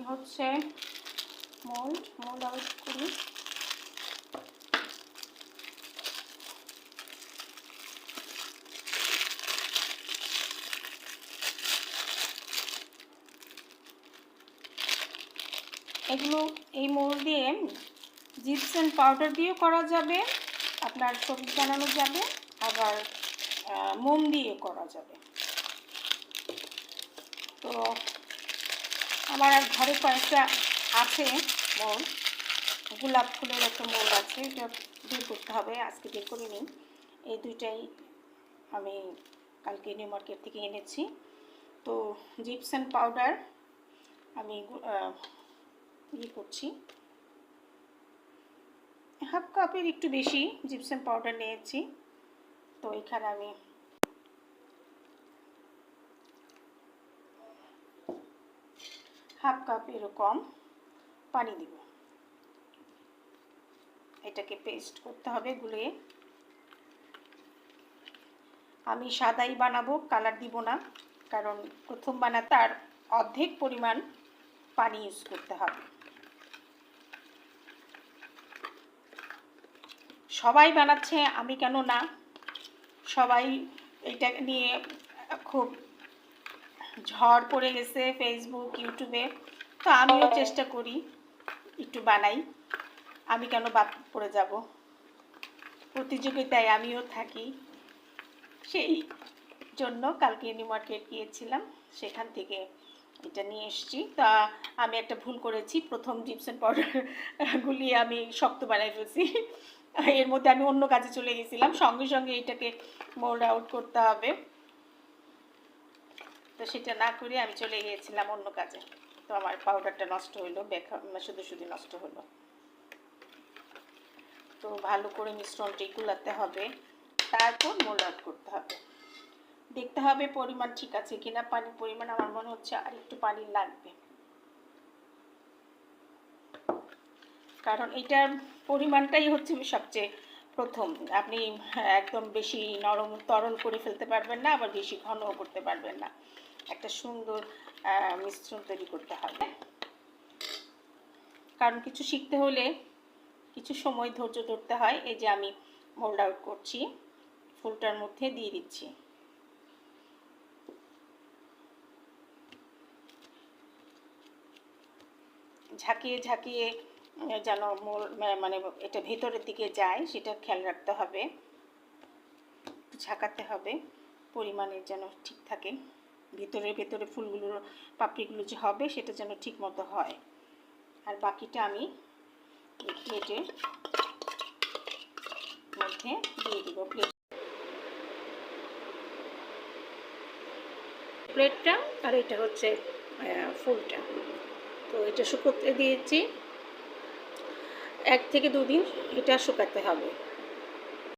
হচ্ছে mould out করি। এগুলো এই মোল্ড দিয়ে জিপসাম পাউডার দিয়েও করা যাবে, আপনার ছবি বানানো যাবে, আবার মোম দিয়ে করা যাবে। তো আমার ঘরে কয়েকটা আছে মোল্ড, গোলাপ ফুলের একটা মোল্ড আছে, এটা বের করতে হবে, আজকে বের করে নিই। এই দুইটাই আমি কালকে নিউ মার্কেট থেকে এনেছি। তো জিপসাম পাউডার আমি করছি, হাফ কাপের একটু বেশি জিপসাম পাউডার নিয়েছি। তো এখানে আমি হাফ কাপ এরকম পানি দিব। এটাকে পেস্ট করতে হবে গুলিয়ে। আমি সাদাই বানাবো, কালার দিব না, কারণ প্রথম বানাতে তার অর্ধেক পরিমাণ পানি ইউজ করতে হবে। সবাই বানাচ্ছে, আমি কেন না? সবাই এটা নিয়ে খুব ঝড় পড়ে গেছে ফেসবুক, ইউটিউবে। তো আমিও চেষ্টা করি একটু বানাই, আমি কেন বাদ পড়ে যাব? প্রতিযোগিতায় আমিও থাকি, সেই জন্য কালকে নিউ মার্কেট গিয়েছিলাম, সেখান থেকে এটা নিয়ে এসেছি। তা আমি একটা ভুল করেছি, প্রথম জিপসাম পাউডার গুলিয়ে আমি শক্ত বানাই ফেলছি। এর মধ্যে আমি অন্য কাজে চলে গেছিলাম, সঙ্গে সঙ্গে এটাকে মোল্ড আউট করতে হবে, তো সেটা না করে আমি চলে গিয়েছিলাম অন্য কাজে। তো আমার পাউডারটা নষ্ট হলো, শুধু নষ্ট হলো। তো ভালো করে মিশ্রণটি গুলাতে হবে, তারপর মোল্ড আউট করতে হবে। দেখতে হবে পরিমাণ ঠিক আছে কিনা, পানির পরিমাণ আমার মনে হচ্ছে আর একটু পানি লাগবে, কারণ এটার পরিমাণটাই হচ্ছে সবচেয়ে প্রথম। আপনি একদম বেশি নরম তরল করে ফেলতে পারবেন না, আবার বেশি ঘনও করতে পারবেন না। একটা সুন্দর মিশ্রণ তৈরি করতে হবে, কারণ কিছু শিখতে হলে কিছু সময় ধৈর্য ধরতে হয়। এই যে আমি মোল্ড আউট করছি, ফুলটার মধ্যে দিয়ে দিচ্ছি। ঝাঁকিয়ে ঝাঁকিয়ে যেন মানে এটা ভেতরের দিকে যায়, সেটা খেয়াল রাখতে হবে। ঝাঁকাতে হবে, পরিমাণের যেন ঠিক থাকে, ভেতরে ফুলগুলোর পাপড়িগুলো যে হবে সেটা যেন ঠিক মতো হয়। আর বাকিটা আমি প্লেটের মধ্যে দিয়ে দেবো। প্লেটটা আর এটা হচ্ছে ফুলটা। তো এটা শুকোতে দিয়েছি 1 থেকে 2 দিন, এটা শুকাতে হবে।